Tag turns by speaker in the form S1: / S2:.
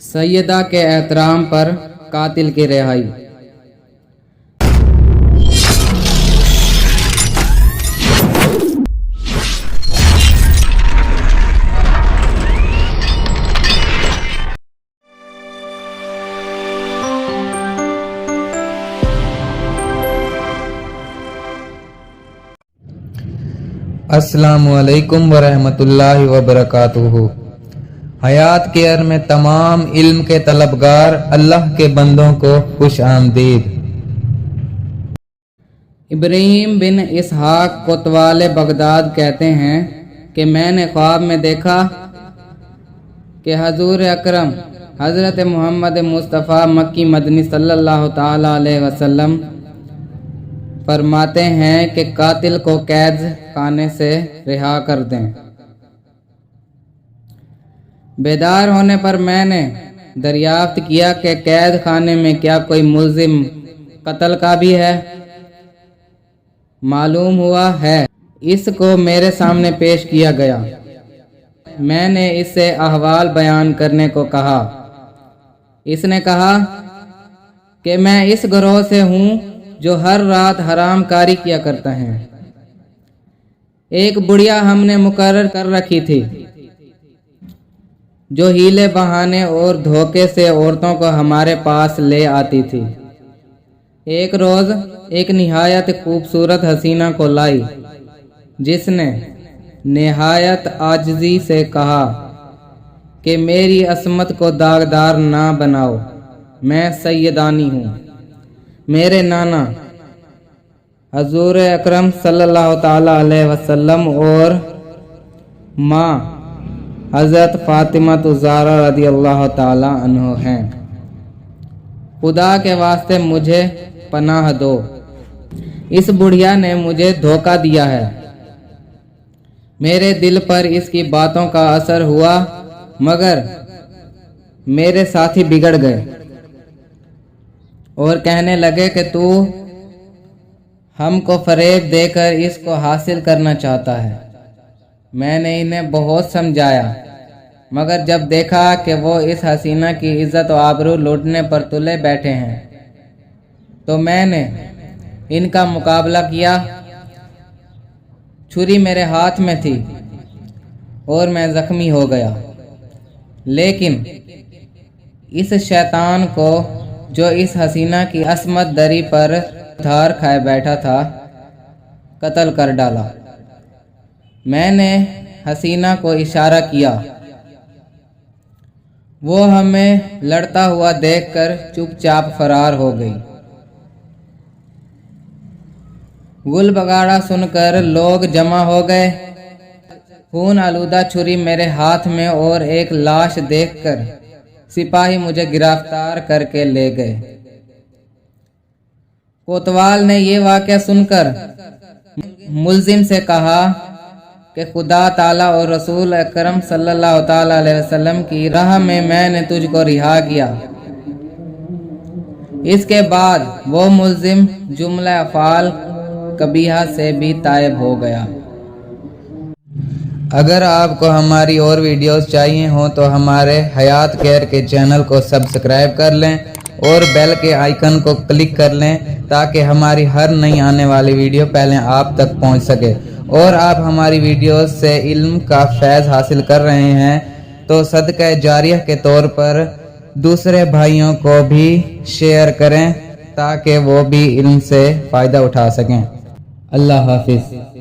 S1: सैयदा के एहतराम पर कातिल की रिहाई।
S2: अस्सलामुअलैकुम वरहमतुल्लाहि वबरकातुहू। हयात केयर में तमाम इल्म के तलबगार अल्लाह के बंदों को खुश आमदीद।
S1: इब्राहीम बिन इसहाक कोतवाल बगदाद कहते हैं कि मैंने ख्वाब में देखा कि हजूर अकरम हज़रत मोहम्मद मुस्तफ़ा मक्की मदनी सल्लल्लाहु ताला अलैहि वसल्लम फरमाते हैं कि कातिल को कैद खाने से रिहा कर दें। बेदार होने पर मैंने दरियाफ्त किया कि कैद खाने में क्या कोई मुल्जिम कत्ल का भी है। मालूम हुआ है। इसको मेरे सामने पेश किया गया। मैंने इससे अहवाल बयान करने को कहा। इसने कहा कि मैं इस गिरोह से हूँ जो हर रात हराम कारी किया करता है। एक बुढ़िया हमने मुकर्रर कर रखी थी जो हीले बहाने और धोखे से औरतों को हमारे पास ले आती थी। एक रोज एक निहायत खूबसूरत हसीना को लाई जिसने निहायत आजिज़ी से कहा कि मेरी असमत को दागदार ना बनाओ, मैं सैयदानी हूँ। मेरे नाना हजूर अकरम सल्लल्लाहु ताला अलैहि वसल्लम और माँ हज़रत फातिमा ज़हरा रज़ी अल्लाह ताला अन्हा हैं। खुदा के वास्ते मुझे पनाह दो। इस बुढ़िया ने मुझे धोखा दिया है। मेरे दिल पर इसकी बातों का असर हुआ मगर मेरे साथी बिगड़ गए और कहने लगे कि तू हमको फरेब देकर इसको हासिल करना चाहता है। मैंने इन्हें बहुत समझाया मगर जब देखा कि वो इस हसीना की इज्जत और आबरू लूटने पर तुले बैठे हैं तो मैंने इनका मुकाबला किया। छुरी मेरे हाथ में थी और मैं जख्मी हो गया, लेकिन इस शैतान को जो इस हसीना की असमत दरी पर धार खाए बैठा था कत्ल कर डाला। मैंने हसीना को इशारा किया। वो हमें लड़ता हुआ देखकर चुपचाप फरार हो गई। गुल बगाड़ा सुनकर लोग जमा हो गए। खून आलूदा छुरी मेरे हाथ में और एक लाश देखकर सिपाही मुझे गिरफ्तार करके ले गए। कोतवाल ने ये वाक़या सुनकर मुल्जिम से कहा कि खुदा ताला और रसूल अकरम सल्लल्लाहु ताला अलैहि वसल्लम की राह में मैंने तुझको रिहा किया। इसके बाद वो मुल्जिम जुमला अफ़ाल कबीहा से भी तायब हो गया।
S2: अगर आपको हमारी और वीडियोस चाहिए हो तो हमारे हयात केयर के चैनल को सब्सक्राइब कर लें और बेल के आइकन को क्लिक कर लें ताकि हमारी हर नई आने वाली वीडियो पहले आप तक पहुंच सके। और आप हमारी वीडियोस से इल्म का फैज़ हासिल कर रहे हैं तो सदका जारिया के तौर पर दूसरे भाइयों को भी शेयर करें ताकि वो भी इल्म से फ़ायदा उठा सकें। अल्लाह हाफिज़।